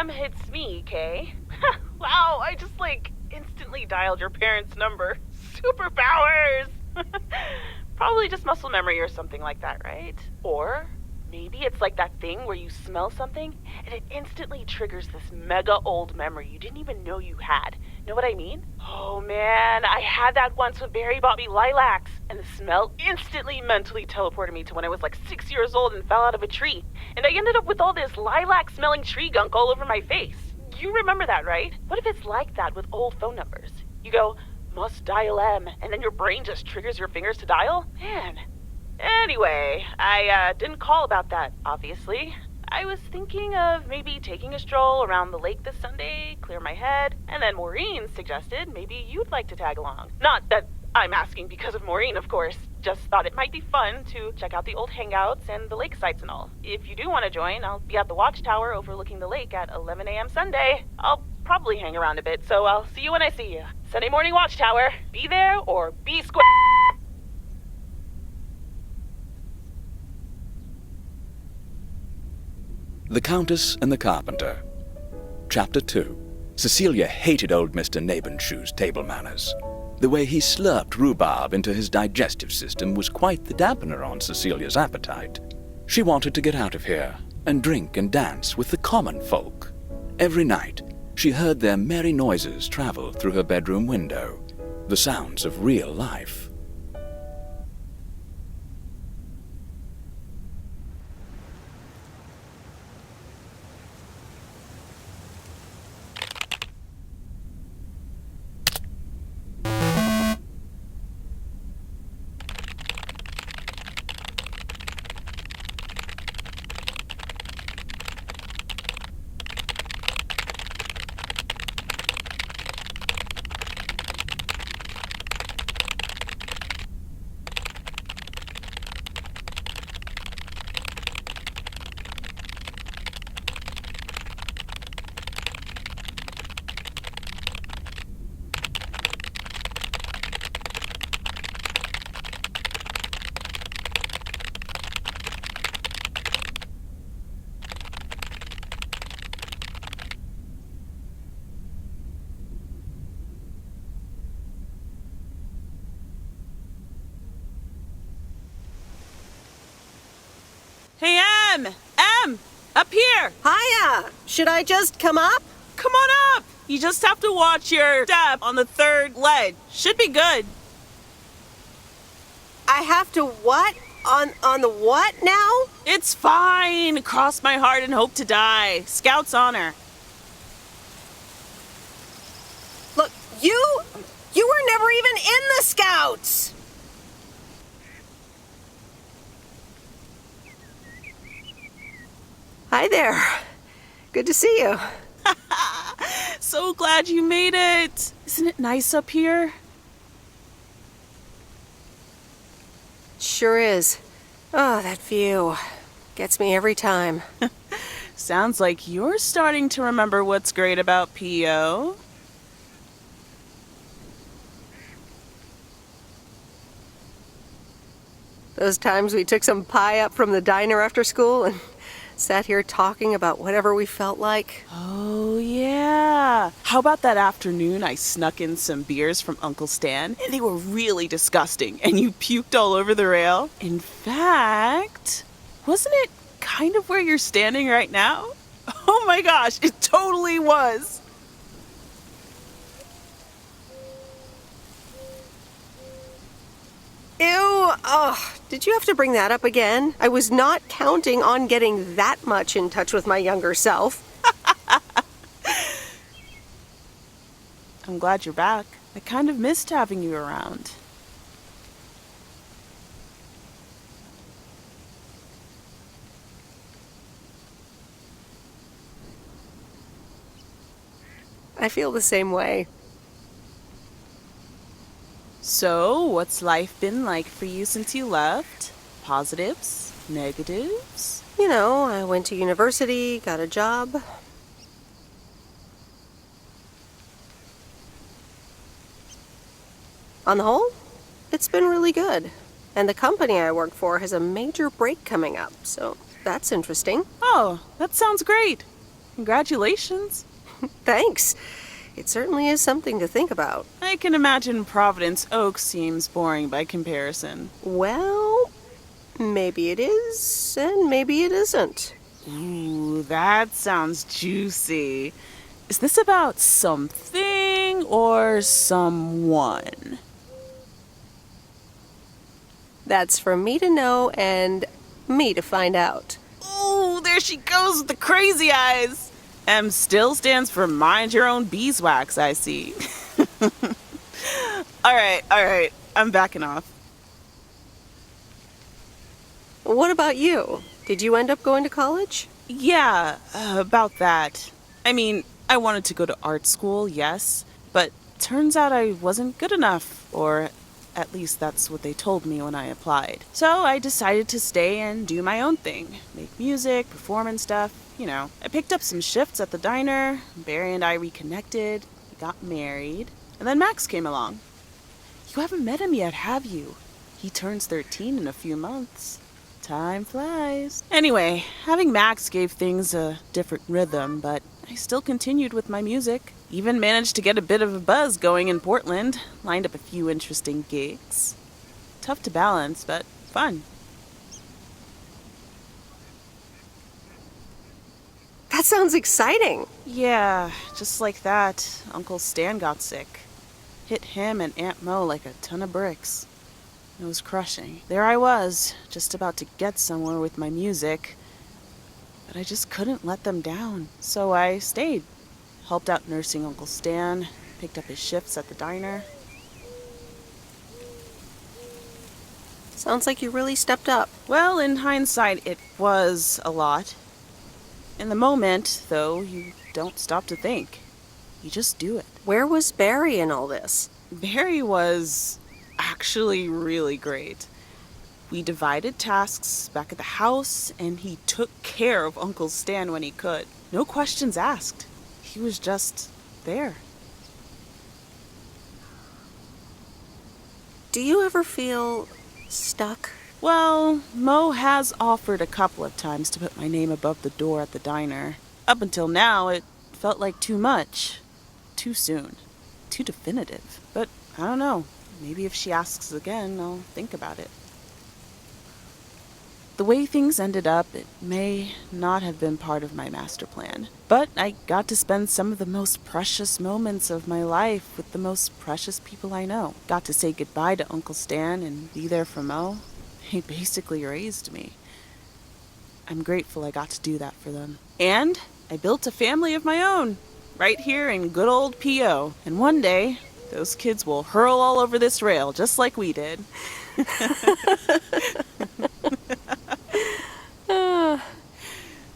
It's me, Kay. Wow, I just instantly dialed your parents' number. Superpowers! Probably just muscle memory or something like that, right? Or maybe it's like that thing where you smell something and it instantly triggers this mega old memory you didn't even know you had. Know what I mean? Oh man, I had that once when Barry bought me lilacs, and the smell instantly mentally teleported me to when I was like 6 years old and fell out of a tree. And I ended up with all this lilac smelling tree gunk all over my face. You remember that, right? What if it's like that with old phone numbers? You go, must dial M, and then your brain just triggers your fingers to dial? Man, Anyway, I didn't call about that, obviously. I was thinking of maybe taking a stroll around the lake this Sunday, clear my head, and then Maureen suggested maybe you'd like to tag along. Not that I'm asking because of Maureen, of course. Just thought it might be fun to check out the old hangouts and the lake sites and all. If you do want to join, I'll be at the watchtower overlooking the lake at 11 a.m. Sunday. I'll probably hang around a bit, so I'll see you when I see you. Sunday morning watchtower. Be there or be square. The Countess and the Carpenter. Chapter 2. Cecilia hated old Mr. Nabenshoe's table manners. The way he slurped rhubarb into his digestive system was quite the dampener on Cecilia's appetite. She wanted to get out of here and drink and dance with the common folk. Every night, she heard their merry noises travel through her bedroom window, the sounds of real life. Hey, Em! Up here! Hiya! Should I just come up? Come on up! You just have to watch your step on the third ledge. Should be good. I have to what? On the what now? It's fine. Cross my heart and hope to die. Scout's honor. Look, you were never even in the Scouts! Hi there. Good to see you. So glad you made it. Isn't it nice up here? Sure is. Oh, that view. Gets me every time. Sounds like you're starting to remember what's great about P.O. Those times we took some pie up from the diner after school and sat here talking about whatever we felt like. Oh, yeah. How about that afternoon I snuck in some beers from Uncle Stan, and they were really disgusting, and you puked all over the rail? In fact, wasn't it kind of where you're standing right now? Oh my gosh, it totally was. Ew! Oh, did you have to bring that up again? I was not counting on getting that much in touch with my younger self. I'm glad you're back. I kind of missed having you around. I feel the same way. So, what's life been like for you since you left? Positives? Negatives? You know, I went to university, got a job. On the whole, it's been really good. And the company I work for has a major break coming up, so that's interesting. Oh, that sounds great. Congratulations. Thanks. It certainly is something to think about. I can imagine Providence Oak seems boring by comparison. Well, maybe it is, and maybe it isn't. Ooh, that sounds juicy. Is this about something or someone? That's for me to know and me to find out. Ooh, there she goes with the crazy eyes. M still stands for mind your own beeswax, I see. All right, I'm backing off. What about you? Did you end up going to college? Yeah, about that. I mean, I wanted to go to art school, yes, but turns out I wasn't good enough, or at least that's what they told me when I applied. So I decided to stay and do my own thing. Make music, perform and stuff, you know. I picked up some shifts at the diner, Barry and I reconnected, we got married, and then Max came along. You haven't met him yet, have you? He turns 13 in a few months. Time flies. Anyway, having Max gave things a different rhythm, but I still continued with my music. Even managed to get a bit of a buzz going in Portland. Lined up a few interesting gigs. Tough to balance, but fun. That sounds exciting. Yeah, just like that, Uncle Stan got sick. Hit him and Aunt Mo like a ton of bricks. It was crushing. There I was, just about to get somewhere with my music, but I just couldn't let them down. So I stayed. Helped out nursing Uncle Stan, picked up his shifts at the diner. Sounds like you really stepped up. Well, in hindsight, it was a lot. In the moment, though, you don't stop to think. You just do it. Where was Barry in all this? Barry was actually really great. We divided tasks back at the house, and he took care of Uncle Stan when he could. No questions asked. He was just there. Do you ever feel stuck? Well, Mo has offered a couple of times to put my name above the door at the diner. Up until now, it felt like too much. Too soon. Too definitive. But I don't know. Maybe if she asks again, I'll think about it. The way things ended up, it may not have been part of my master plan. But I got to spend some of the most precious moments of my life with the most precious people I know. Got to say goodbye to Uncle Stan and be there for Mo. He basically raised me. I'm grateful I got to do that for them. And I built a family of my own, right here in good old P.O. And one day, those kids will hurl all over this rail, just like we did.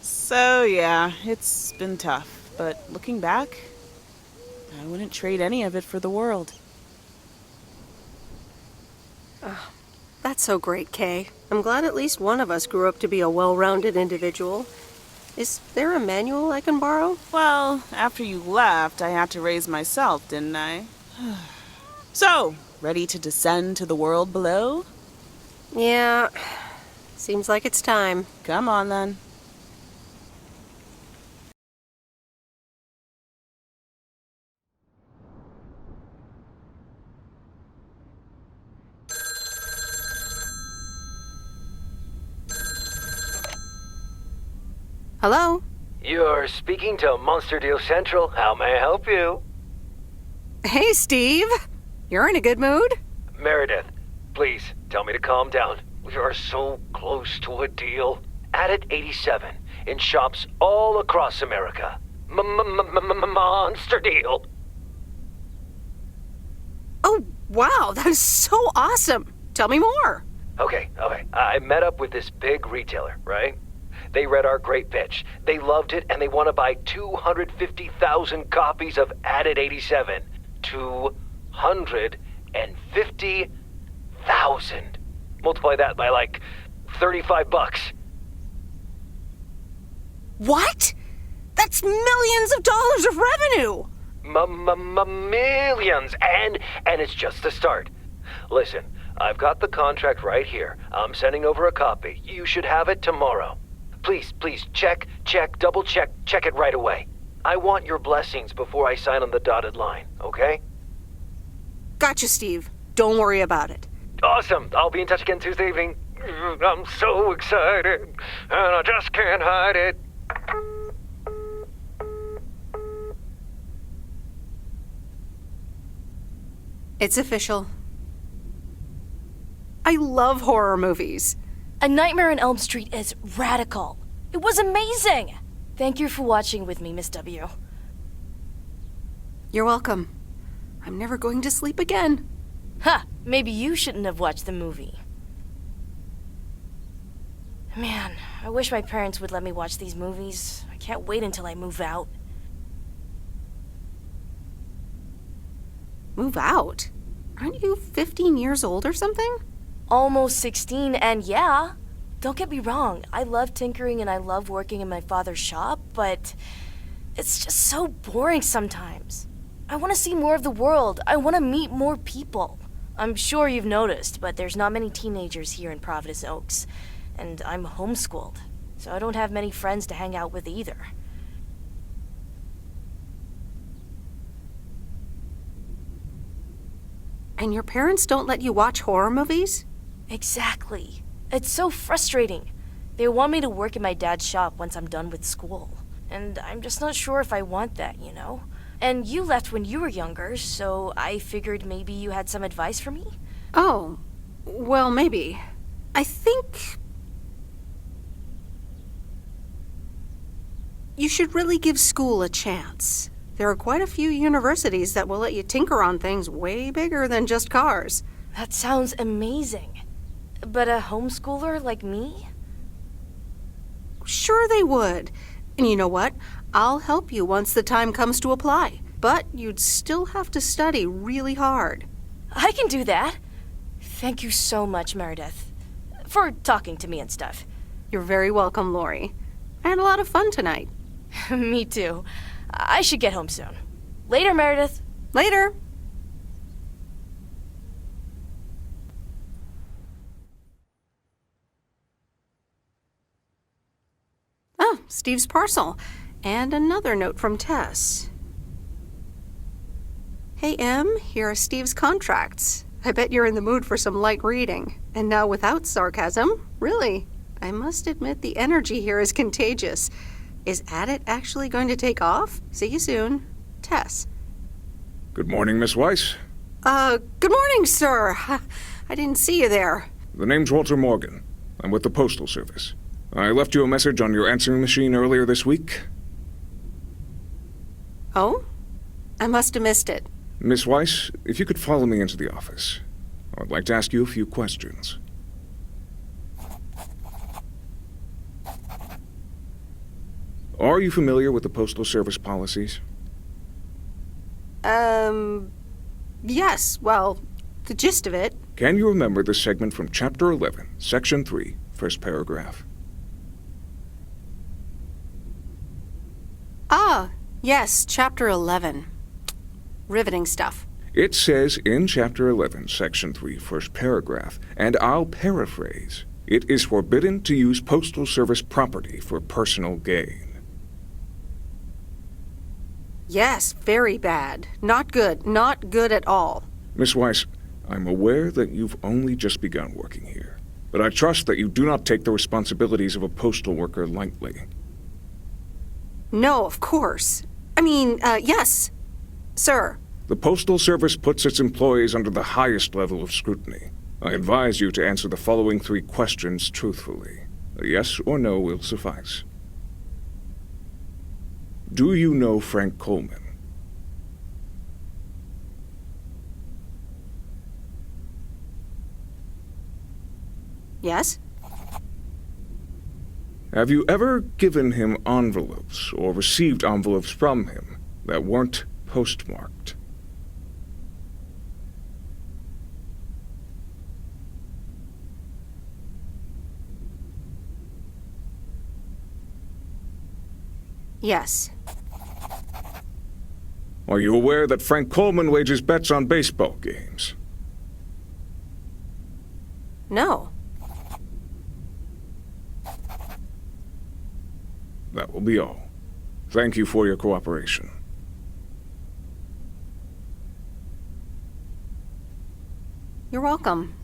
So yeah, it's been tough, but looking back, I wouldn't trade any of it for the world. That's so great, Kay. I'm glad at least one of us grew up to be a well-rounded individual. Is there a manual I can borrow? Well, after you left, I had to raise myself, didn't I? So, ready to descend to the world below? Yeah, seems like it's time. Come on then. Hello? You're speaking to Monster Deal Central. How may I help you? Hey, Steve. You're in a good mood? Meredith, please tell me to calm down. We are so close to a deal. Added 87 in shops all across America. Monster Deal. Oh, wow, that is so awesome. Tell me more. Okay. I met up with this big retailer, right? They read our great pitch. They loved it, and they want to buy 250,000 copies of Added 87. 250,000. Multiply that by like $35. What? That's millions of dollars of revenue. Millions, and it's just the start. Listen, I've got the contract right here. I'm sending over a copy. You should have it tomorrow. Please, check, double check it right away. I want your blessings before I sign on the dotted line, okay? Gotcha, Steve. Don't worry about it. Awesome. I'll be in touch again Tuesday evening. I'm so excited, and I just can't hide it. It's official. I love horror movies. A Nightmare on Elm Street is radical. It was amazing! Thank you for watching with me, Miss W. You're welcome. I'm never going to sleep again. Ha! Maybe you shouldn't have watched the movie. Man, I wish my parents would let me watch these movies. I can't wait until I move out. Move out? Aren't you 15 years old or something? Almost 16, and yeah, don't get me wrong, I love tinkering and I love working in my father's shop, but it's just so boring sometimes. I want to see more of the world. I want to meet more people. I'm sure you've noticed, but there's not many teenagers here in Providence Oaks, and I'm homeschooled, so I don't have many friends to hang out with either. And your parents don't let you watch horror movies? Exactly. It's so frustrating. They want me to work in my dad's shop once I'm done with school, and I'm just not sure if I want that, you know? And you left when you were younger, so I figured maybe you had some advice for me? Oh, well, maybe. I think you should really give school a chance. There are quite a few universities that will let you tinker on things way bigger than just cars. That sounds amazing. But a homeschooler like me? Sure they would. And you know what? I'll help you once the time comes to apply. But you'd still have to study really hard. I can do that. Thank you so much, Meredith, for talking to me and stuff. You're very welcome, Lori. I had a lot of fun tonight. Me too. I should get home soon. Later, Meredith. Later. Oh, Steve's parcel. And another note from Tess. Hey, Em, here are Steve's contracts. I bet you're in the mood for some light reading. And now without sarcasm, really. I must admit the energy here is contagious. Is Addit actually going to take off? See you soon. Tess. Good morning, Miss Weiss. Good morning, sir. I didn't see you there. The name's Walter Morgan. I'm with the Postal Service. I left you a message on your answering machine earlier this week. Oh? I must have missed it. Miss Weiss, if you could follow me into the office, I'd like to ask you a few questions. Are you familiar with the Postal Service policies? Yes, well, the gist of it. Can you remember the segment from Chapter 11, Section 3, first paragraph? Ah, yes, Chapter 11. Riveting stuff. It says in Chapter 11, Section 3, first paragraph, and I'll paraphrase, it is forbidden to use Postal Service property for personal gain. Yes, very bad. Not good. Not good at all. Miss Weiss, I'm aware that you've only just begun working here, but I trust that you do not take the responsibilities of a postal worker lightly. No, of course. I mean, yes, sir. The Postal Service puts its employees under the highest level of scrutiny. I advise you to answer the following 3 questions truthfully. A yes or no will suffice. Do you know Frank Coleman? Yes? Have you ever given him envelopes or received envelopes from him that weren't postmarked? Yes. Are you aware that Frank Coleman wages bets on baseball games? No. That will be all. Thank you for your cooperation. You're welcome.